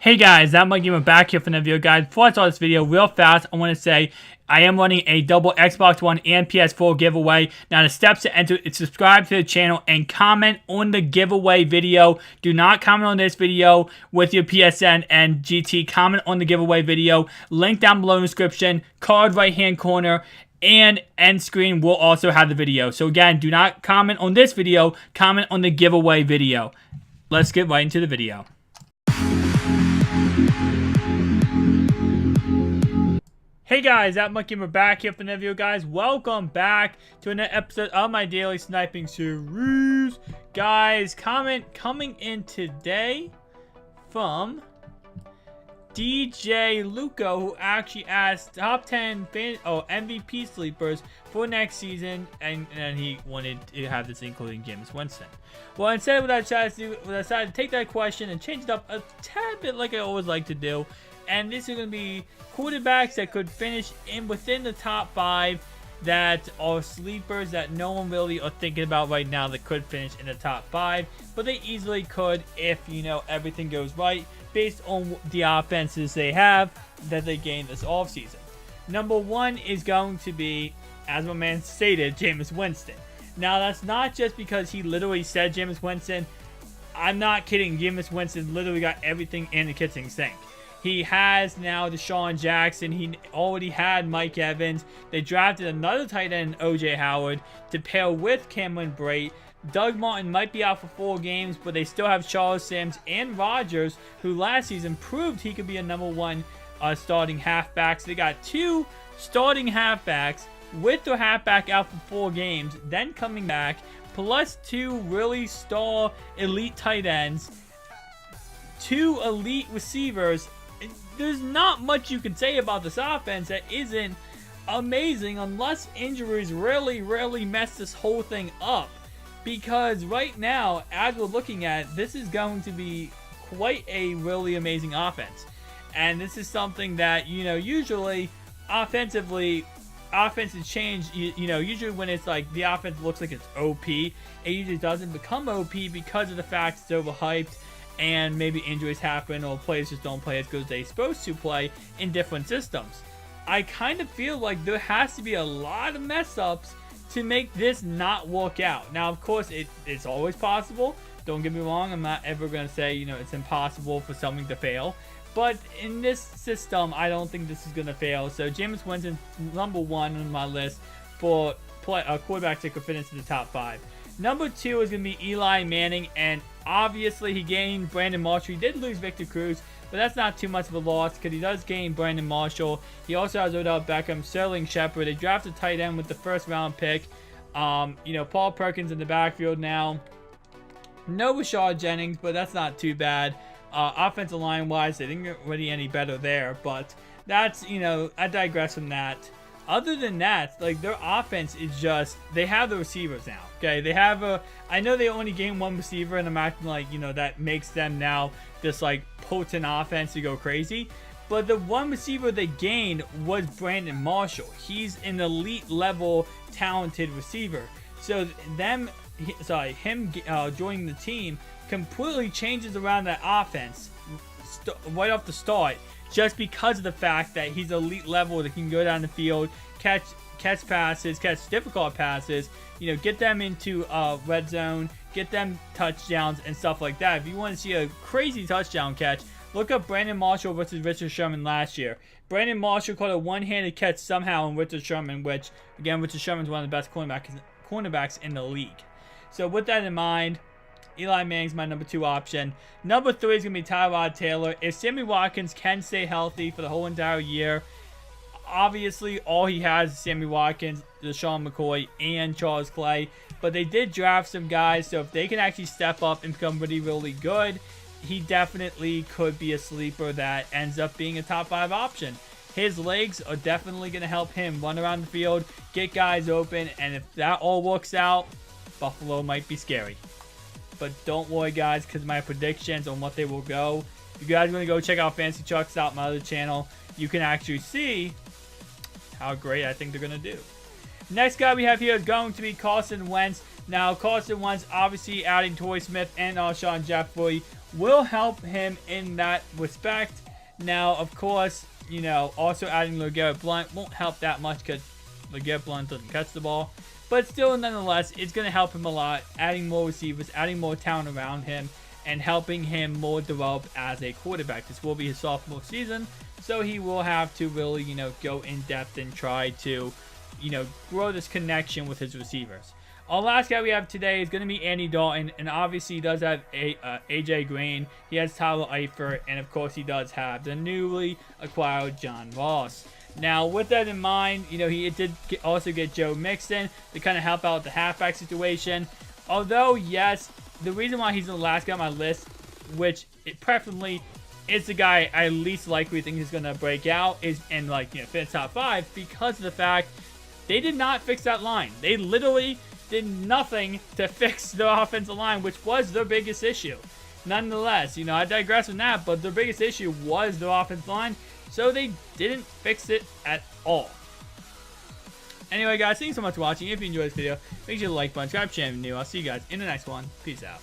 Hey guys, I'm Mike Gamer back here for another video, guys. Before I start this video real fast, I want to say I am running a double Xbox One and PS4 giveaway. Now the steps to enter is subscribe to the channel and comment on the giveaway video. Do not comment on this video with your PSN and GT. Comment on the giveaway video. Link down below in the description, card right hand corner, and end screen will also have the video. So again, do not comment on this video, comment on the giveaway video. Let's get right into the video. Hey guys, Mike Gamer back here for another video, guys. Welcome back to another episode of my daily sniping series. Guys, comment coming in today from DJ Luco, who actually asked top 10 MVP sleepers for next season, and he wanted to have this including Jameis Winston. Well, instead of what I decided to do, I decided to take that question and change it up a tad bit like I always like to do. And this is going to be quarterbacks that could finish within the top 5 that are sleepers that no one really are thinking about right now that could finish in the top 5. But they easily could if, you know, everything goes right based on the offenses they have that they gained this offseason. Number 1 is going to be, as my man stated, Jameis Winston. Now, that's not just because he literally said Jameis Winston. I'm not kidding. Jameis Winston literally got everything in the kitchen sink. He has now Deshaun Jackson. He already had Mike Evans. They drafted another tight end, O.J. Howard, to pair with Cameron Brate. Doug Martin might be out for 4 games, but they still have Charles Sims and Rodgers, who last season proved he could be a number 1 starting halfback. So they got 2 starting halfbacks with their halfback out for 4 games, then coming back, plus 2 really star elite tight ends, 2 elite receivers. There's not much you can say about this offense that isn't amazing unless injuries really mess this whole thing up. Because right now, as we're looking at, this is going to be quite a really amazing offense. And this is something that, you know, usually offenses change, you know, usually when it's like the offense looks like it's OP, it usually doesn't become OP because of the fact it's overhyped. And maybe injuries happen or players just don't play as good as they're supposed to play in different systems. I kind of feel like there has to be a lot of mess ups to make this not work out. Now, of course, it's always possible. Don't get me wrong. I'm not ever going to say, you know, it's impossible for something to fail. But in this system, I don't think this is going to fail. So Jameis Winston, number 1 on my list for quarterbacks that could fit into the top 5. Number 2 is going to be Eli Manning, and obviously he gained Brandon Marshall. He did lose Victor Cruz, but that's not too much of a loss because he does gain Brandon Marshall. He also has Odell Beckham, Sterling Shepard. They drafted tight end with the first round pick. You know, Paul Perkins in the backfield now. No Rashard Jennings, but that's not too bad. Offensive line wise, they didn't get really any better there, but that's, you know, I digress from that. Other than that, like, their offense is just, they have the receivers now, okay? They have I know they only gained 1 receiver, and I'm acting like, you know, that makes them now this, like, potent offense to go crazy. But the 1 receiver they gained was Brandon Marshall. He's an elite level talented receiver. So him joining the team completely changes around that offense right off the start. Just because of the fact that he's elite level, that can go down the field, catch passes, catch difficult passes, you know, get them into red zone, get them touchdowns and stuff like that. If you want to see a crazy touchdown catch, look up Brandon Marshall versus Richard Sherman last year. Brandon Marshall caught a one-handed catch somehow on Richard Sherman, which, again, Richard Sherman's one of the best cornerbacks in the league. So with that in mind, Eli Manning's my number 2 option. Number 3 is going to be Tyrod Taylor. If Sammy Watkins can stay healthy for the whole entire year, obviously all he has is Sammy Watkins, LaShawn McCoy, and Charles Clay. But they did draft some guys, so if they can actually step up and become really good, he definitely could be a sleeper that ends up being a top 5 option. His legs are definitely going to help him run around the field, get guys open, and if that all works out, Buffalo might be scary. But don't worry, guys, because my predictions on what they will go. If you guys are going to go check out Fancy Chucks out, my other channel, you can actually see how great I think they're going to do. Next guy we have here is going to be Carson Wentz. Now, Carson Wentz obviously adding Torrey Smith and Alshon Jeffrey will help him in that respect. Now, of course, also adding LeGarrette Blount won't help that much because LeGarrette Blount doesn't catch the ball. But still, nonetheless, it's going to help him a lot, adding more receivers, adding more talent around him, and helping him more develop as a quarterback. This will be his sophomore season, so he will have to really, go in depth and try to, grow this connection with his receivers. Our last guy we have today is going to be Andy Dalton, and obviously he does have AJ Green, he has Tyler Eifert, and of course he does have the newly acquired John Ross. Now, with that in mind, he did also get Joe Mixon to kind of help out with the halfback situation. Although, yes, the reason why he's the last guy on my list, which preferably is the guy I least likely think is going to break out, and finish top 5, because of the fact they did not fix that line. They literally did nothing to fix the offensive line, which was their biggest issue. Nonetheless, I digress on that, but their biggest issue was the offensive line, so they didn't fix it at all. Anyway, guys, thank you so much for watching. If you enjoyed this video, make sure to like button, subscribe, channel if you're new. I'll see you guys in the next one. Peace out.